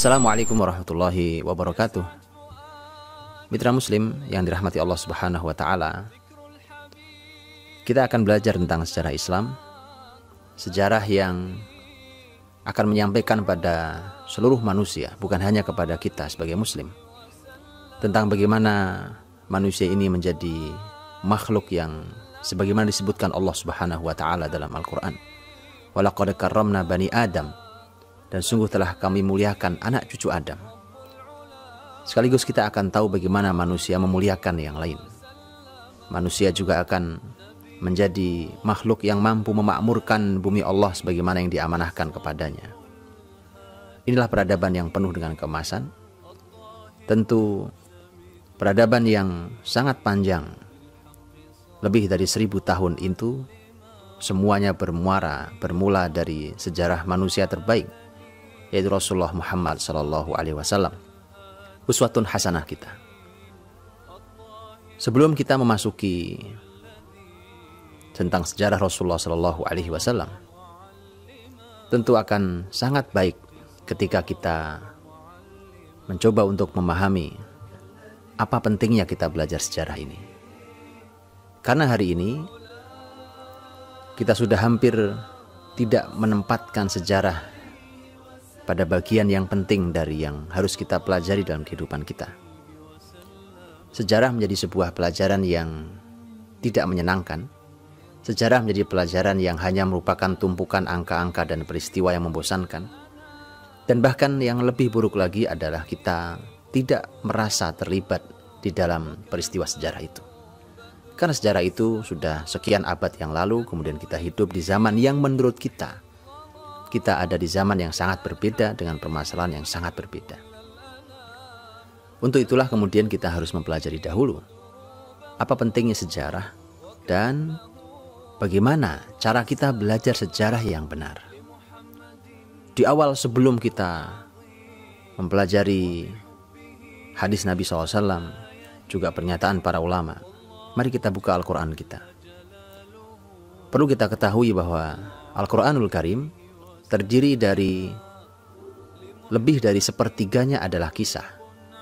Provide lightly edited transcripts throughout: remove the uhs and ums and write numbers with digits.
Assalamualaikum warahmatullahi wabarakatuh. Mitra Muslim yang dirahmati Allah Subhanahu wa Ta'ala, kita akan belajar tentang sejarah Islam, sejarah yang akan menyampaikan pada seluruh manusia, bukan hanya kepada kita sebagai Muslim, tentang bagaimana manusia ini menjadi makhluk yang sebagaimana disebutkan Allah Subhanahu wa Ta'ala dalam Al-Quran. Walaqad karramna bani Adam, dan sungguh telah kami muliakan anak cucu Adam. Sekaligus kita akan tahu bagaimana manusia memuliakan yang lain. Manusia juga akan menjadi makhluk yang mampu memakmurkan bumi Allah sebagaimana yang diamanahkan kepadanya. Inilah peradaban yang penuh dengan keemasan. Tentu peradaban yang sangat panjang, lebih dari 1000 tahun itu, semuanya bermula dari sejarah manusia terbaik, yaitu Rasulullah Muhammad SAW, uswatun hasanah kita. Sebelum kita memasuki tentang sejarah Rasulullah SAW, tentu akan sangat baik ketika kita mencoba untuk memahami apa pentingnya kita belajar sejarah ini. Karena hari ini kita sudah hampir tidak menempatkan sejarah pada bagian yang penting dari yang harus kita pelajari dalam kehidupan kita. Sejarah menjadi sebuah pelajaran yang tidak menyenangkan. Sejarah menjadi pelajaran yang hanya merupakan tumpukan angka-angka dan peristiwa yang membosankan. Dan bahkan yang lebih buruk lagi adalah kita tidak merasa terlibat di dalam peristiwa sejarah itu. Karena sejarah itu sudah sekian abad yang lalu, kemudian kita hidup di zaman yang menurut kita ada di zaman yang sangat berbeda dengan permasalahan yang sangat berbeda. Untuk itulah kemudian kita harus mempelajari dahulu apa pentingnya sejarah dan bagaimana cara kita belajar sejarah yang benar. Di awal sebelum kita mempelajari hadis Nabi SAW, juga pernyataan para ulama, mari kita buka Al-Quran kita. Perlu kita ketahui bahwa Al-Quranul Karim terdiri dari lebih dari sepertiganya adalah kisah,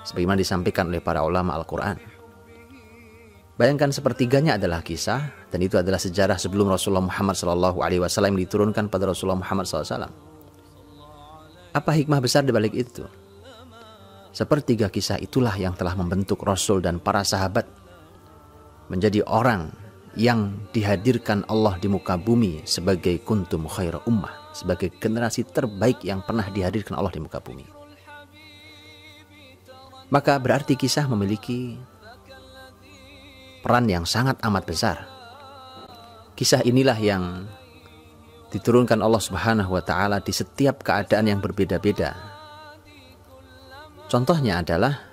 sebagaimana disampaikan oleh para ulama Al-Quran. Bayangkan, sepertiganya adalah kisah, dan itu adalah sejarah sebelum Rasulullah Muhammad SAW diturunkan pada Rasulullah Muhammad SAW. Apa hikmah besar di balik itu? Sepertiga kisah itulah yang telah membentuk Rasul dan para sahabat menjadi orang yang dihadirkan Allah di muka bumi sebagai kuntum khaira ummah, sebagai generasi terbaik yang pernah dihadirkan Allah di muka bumi. Maka berarti kisah memiliki peran yang sangat amat besar. Kisah inilah yang diturunkan Allah Subhanahu wa Ta'ala di setiap keadaan yang berbeda-beda. Contohnya adalah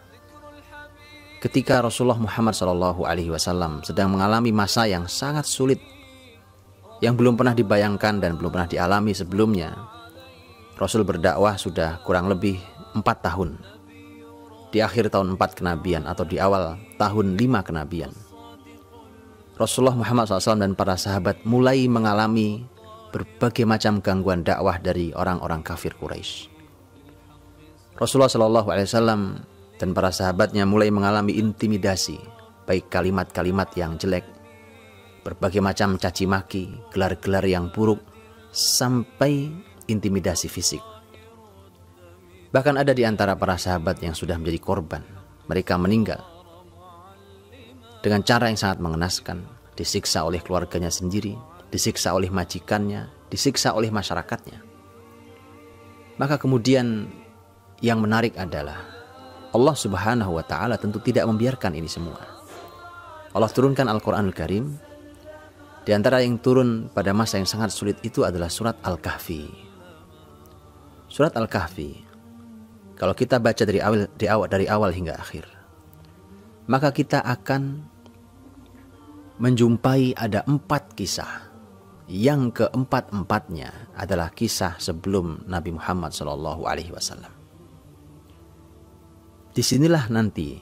ketika Rasulullah Muhammad SAW sedang mengalami masa yang sangat sulit, yang belum pernah dibayangkan dan belum pernah dialami sebelumnya. Rasul berdakwah sudah kurang lebih 4 tahun. Di akhir tahun 4 kenabian atau di awal tahun 5 kenabian, Rasulullah Muhammad SAW dan para sahabat mulai mengalami berbagai macam gangguan dakwah dari orang-orang kafir Quraisy. Rasulullah SAW dan para sahabatnya mulai mengalami intimidasi, baik kalimat-kalimat yang jelek, berbagai macam caci maki, gelar-gelar yang buruk, sampai intimidasi fisik. Bahkan ada di antara para sahabat yang sudah menjadi korban. Mereka meninggal dengan cara yang sangat mengenaskan, disiksa oleh keluarganya sendiri, disiksa oleh majikannya, disiksa oleh masyarakatnya. Maka kemudian yang menarik adalah Allah Subhanahu wa Ta'ala tentu tidak membiarkan ini semua. Allah turunkan Al-Quranul Karim. Di antara yang turun pada masa yang sangat sulit itu adalah surat Al-Kahfi. Surat Al-Kahfi, kalau kita baca dari awal hingga akhir, maka kita akan menjumpai ada 4 kisah. Yang keempat-empatnya adalah kisah sebelum Nabi Muhammad SAW. Disinilah nanti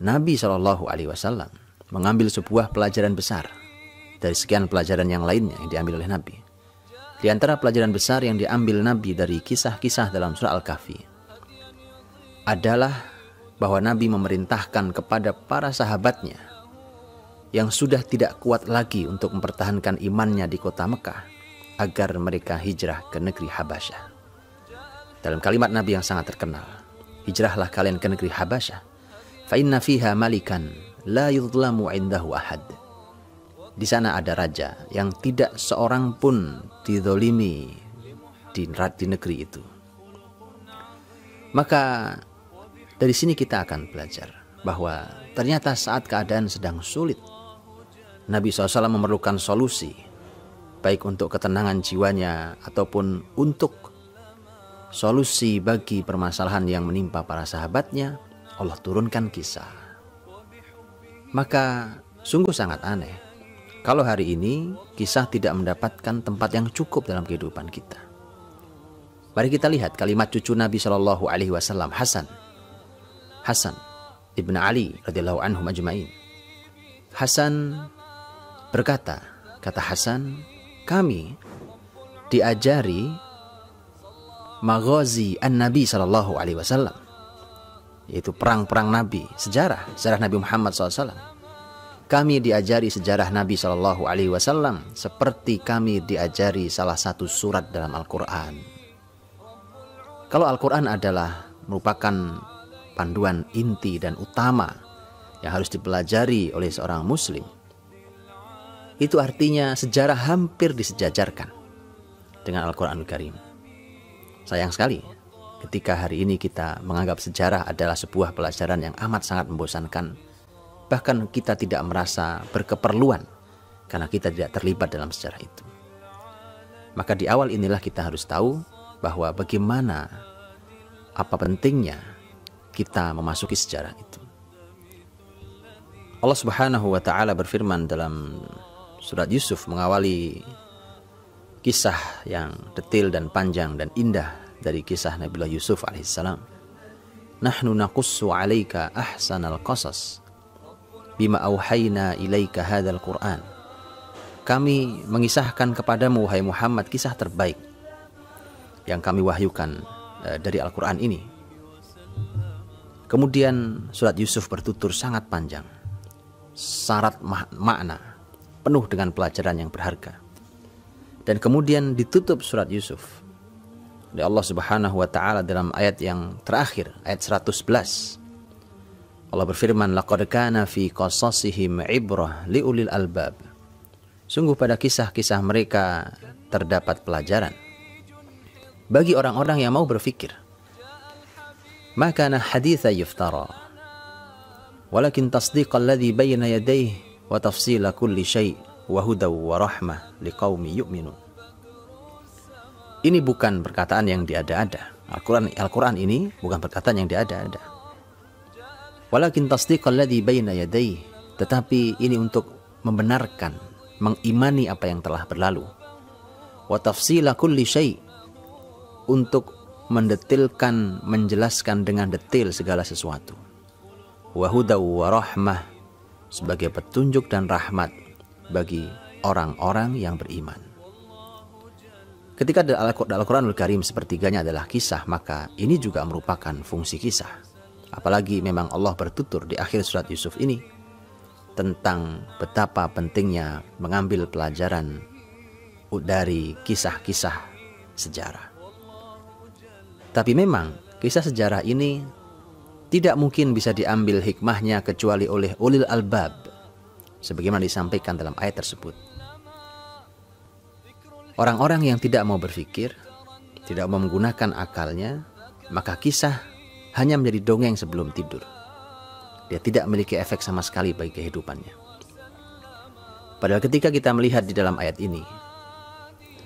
Nabi SAW mengambil sebuah pelajaran besar dari sekian pelajaran yang lainnya yang diambil oleh Nabi. Di antara pelajaran besar yang diambil Nabi dari kisah-kisah dalam surah Al-Kahfi adalah bahwa Nabi memerintahkan kepada para sahabatnya yang sudah tidak kuat lagi untuk mempertahankan imannya di kota Mekah agar mereka hijrah ke negeri Habasyah. Dalam kalimat Nabi yang sangat terkenal, hijrahlah kalian ke negeri Habasyah, fa inna fiha malikan la yudlamu indahu ahad. Di sana ada raja yang tidak seorang pun dizolimi di negeri itu. Maka dari sini kita akan belajar bahwa ternyata saat keadaan sedang sulit, Nabi SAW memerlukan solusi, baik untuk ketenangan jiwanya ataupun untuk solusi bagi permasalahan yang menimpa para sahabatnya. Allah turunkan kisah. Maka sungguh sangat aneh kalau hari ini kisah tidak mendapatkan tempat yang cukup dalam kehidupan kita. Mari kita lihat kalimat cucu Nabi SAW, Hasan ibn Ali radhiyallahu anhum ajma'in. Hasan berkata, kata Hasan, kami diajari maghazi an-Nabi SAW, yaitu perang-perang Nabi, sejarah Nabi Muhammad SAW. Kami diajari sejarah Nabi SAW seperti kami diajari salah satu surat dalam Al-Quran. Kalau Al-Quran adalah merupakan panduan inti dan utama yang harus dipelajari oleh seorang muslim, itu artinya sejarah hampir disejajarkan dengan Al-Quranul Karim. Sayang sekali ketika hari ini kita menganggap sejarah adalah sebuah pelajaran yang amat sangat membosankan. Bahkan kita tidak merasa berkeperluan karena kita tidak terlibat dalam sejarah itu. Maka di awal inilah kita harus tahu bahwa bagaimana, apa pentingnya kita memasuki sejarah itu. Allah Subhanahu wa ta'ala berfirman dalam surat Yusuf mengawali kisah yang detail dan panjang dan indah dari kisah Nabiullah Yusuf alaihissalam. Nahnu naqussu 'alaika ahsanal qasas bima auhayna ilaika hadzal Qur'an. Kami mengisahkan kepadamu wahai Muhammad kisah terbaik yang kami wahyukan dari Al-Quran ini. Kemudian surat Yusuf bertutur sangat panjang, syarat makna, penuh dengan pelajaran yang berharga. Dan kemudian ditutup surat Yusuf oleh Allah Subhanahu wa ta'ala dalam ayat yang terakhir, ayat 111. Allah berfirman, laqad kana fi qasasihim ibrah liulil albab. Sungguh pada kisah-kisah mereka terdapat pelajaran bagi orang-orang yang mau berfikir. Ma kana haditha yuftara walakin tasdiqal ladzi bayna yadayhi wa tafsila kulli syai' wa hudaw wa rahmah liqaumi yu'minun. Ini bukan perkataan yang diada-ada. Al-Quran ini bukan perkataan yang diada-ada. Walakin tasdiqal ladzi bayna yadayhi, tetapi ini untuk membenarkan, mengimani apa yang telah berlalu. Wa tafsila kulli syai', untuk mendetilkan, menjelaskan dengan detail segala sesuatu. Wa hudaw wa rahmah, sebagai petunjuk dan rahmat bagi orang-orang yang beriman. Ketika Al-Quranul Karim sepertiganya adalah kisah, maka ini juga merupakan fungsi kisah. Apalagi memang Allah bertutur di akhir surat Yusuf ini tentang betapa pentingnya mengambil pelajaran dari kisah-kisah sejarah. Tapi memang kisah sejarah ini tidak mungkin bisa diambil hikmahnya kecuali oleh ulil albab, sebagaimana disampaikan dalam ayat tersebut. Orang-orang yang tidak mau berpikir, tidak mau menggunakan akalnya, maka kisah hanya menjadi dongeng sebelum tidur. Dia tidak memiliki efek sama sekali bagi kehidupannya. Padahal ketika kita melihat di dalam ayat ini,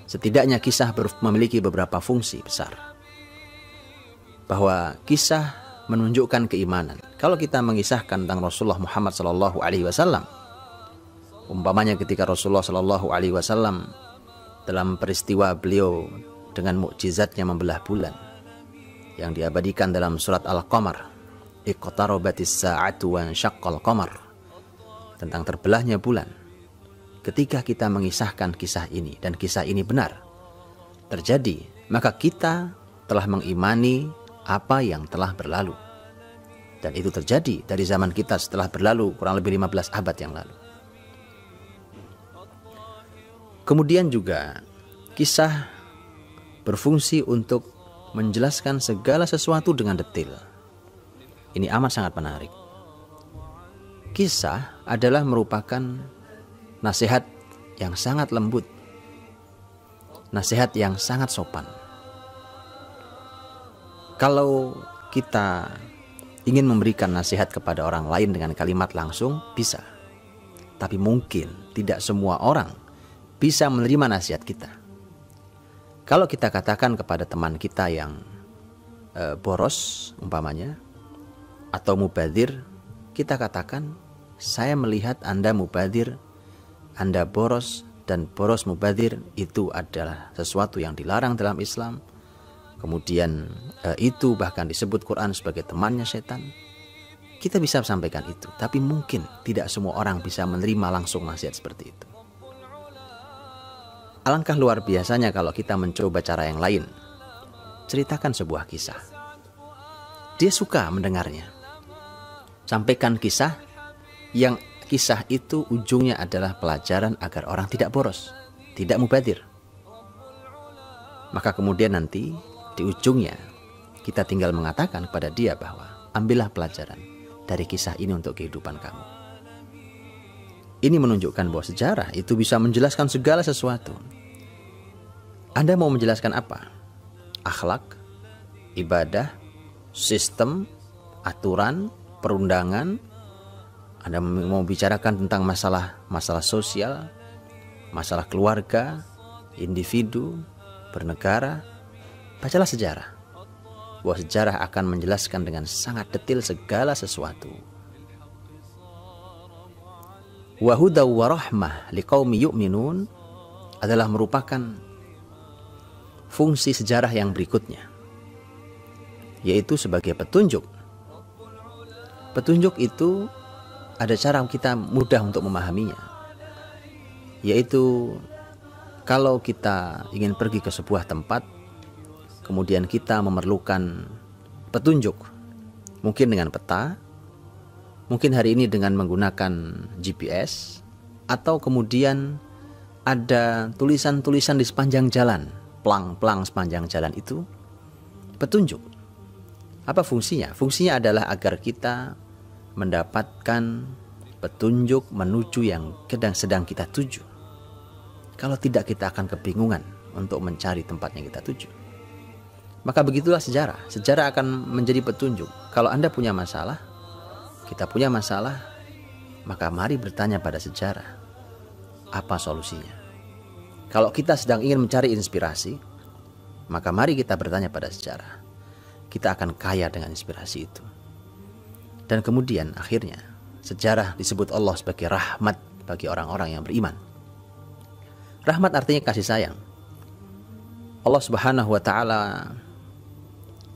setidaknya kisah memiliki beberapa fungsi besar. Bahwa kisah menunjukkan keimanan. Kalau kita mengisahkan tentang Rasulullah Muhammad SAW, umpamanya ketika Rasulullah SAW dalam peristiwa beliau dengan mukjizatnya membelah bulan yang diabadikan dalam surat Al-Qamar, iqtarabatis sa'atu wa syaqqal qamar, tentang terbelahnya bulan. Ketika kita mengisahkan kisah ini dan kisah ini benar terjadi, maka kita telah mengimani apa yang telah berlalu. Dan itu terjadi dari zaman kita setelah berlalu kurang lebih 15 abad yang lalu. Kemudian juga kisah berfungsi untuk menjelaskan segala sesuatu dengan detail. Ini amat sangat menarik. Kisah adalah merupakan nasihat yang sangat lembut, nasihat yang sangat sopan. Kalau kita ingin memberikan nasihat kepada orang lain dengan kalimat langsung, bisa. Tapi mungkin tidak semua orang bisa menerima nasihat kita. Kalau kita katakan kepada teman kita yang boros umpamanya, atau mubadzir, kita katakan, saya melihat Anda mubadzir, Anda boros, dan boros mubadzir itu adalah sesuatu yang dilarang dalam Islam. Kemudian itu bahkan disebut Quran sebagai temannya setan. Kita bisa sampaikan itu, tapi mungkin tidak semua orang bisa menerima langsung nasihat seperti itu. Alangkah luar biasanya kalau kita mencoba cara yang lain. Ceritakan sebuah kisah. Dia suka mendengarnya. Sampaikan kisah yang kisah itu ujungnya adalah pelajaran agar orang tidak boros, tidak mubadzir. Maka kemudian nanti di ujungnya kita tinggal mengatakan kepada dia bahwa ambillah pelajaran dari kisah ini untuk kehidupan kamu. Ini menunjukkan bahwa sejarah itu bisa menjelaskan segala sesuatu. Anda mau menjelaskan apa? Akhlak, ibadah, sistem, aturan, perundangan. Anda mau bicarakan tentang masalah sosial, masalah keluarga, individu, bernegara. Bacalah sejarah. Bahwa sejarah akan menjelaskan dengan sangat detail segala sesuatu. Wa hudaw wa rahmah liqaumi yu'minun adalah merupakan fungsi sejarah yang berikutnya, yaitu sebagai petunjuk. Petunjuk itu ada cara kita mudah untuk memahaminya, yaitu kalau kita ingin pergi ke sebuah tempat, kemudian kita memerlukan petunjuk, mungkin dengan peta, mungkin hari ini dengan menggunakan GPS, atau kemudian ada tulisan-tulisan di sepanjang jalan, pelang-pelang sepanjang jalan itu, petunjuk. Apa fungsinya? Fungsinya adalah agar kita mendapatkan petunjuk menuju yang sedang kita tuju. Kalau tidak, kita akan kebingungan untuk mencari tempat yang kita tuju. Maka begitulah sejarah. Sejarah akan menjadi petunjuk. Kalau Anda punya masalah, kita punya masalah, maka mari bertanya pada sejarah. Apa solusinya? Kalau kita sedang ingin mencari inspirasi, maka mari kita bertanya pada sejarah. Kita akan kaya dengan inspirasi itu. Dan kemudian akhirnya sejarah disebut Allah sebagai rahmat bagi orang-orang yang beriman. Rahmat artinya kasih sayang. Allah Subhanahu wa ta'ala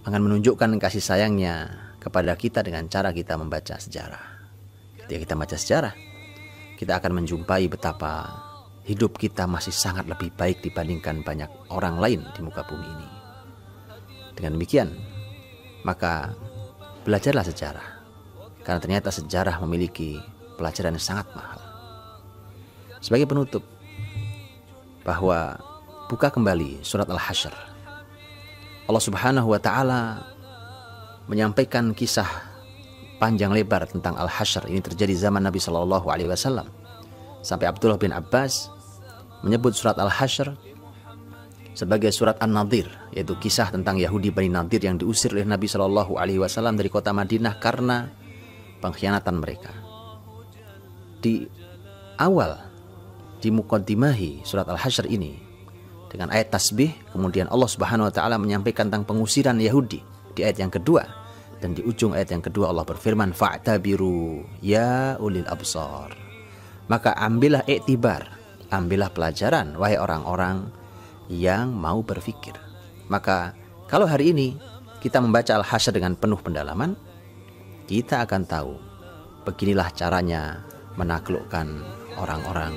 akan menunjukkan kasih sayangnya kepada kita dengan cara kita membaca sejarah. Ketika kita membaca sejarah, kita akan menjumpai betapa hidup kita masih sangat lebih baik dibandingkan banyak orang lain di muka bumi ini. Dengan demikian, maka belajarlah sejarah. Karena ternyata sejarah memiliki pelajaran yang sangat mahal. Sebagai penutup, bahwa buka kembali surat Al-Hasyr. Allah Subhanahu wa ta'ala menyampaikan kisah panjang lebar tentang Al-Hasyr. Ini terjadi zaman Nabi SAW. Sampai Abdullah bin Abbas menyebut surat Al-Hasyr sebagai surat An-Nadir, yaitu kisah tentang Yahudi Bani Nadir yang diusir oleh Nabi SAW dari kota Madinah karena pengkhianatan mereka. Di awal, di muqaddimahi surat Al-Hasyr ini, dengan ayat tasbih, kemudian Allah Subhanahu wa ta'ala menyampaikan tentang pengusiran Yahudi di ayat yang kedua. Dan di ujung ayat yang kedua Allah berfirman, fa'tabiru ya ulil absar. Maka ambillah iktibar, ambillah pelajaran, wahai orang-orang yang mau berfikir. Maka kalau hari ini kita membaca Al-Hasyr dengan penuh pendalaman, kita akan tahu beginilah caranya menaklukkan orang-orang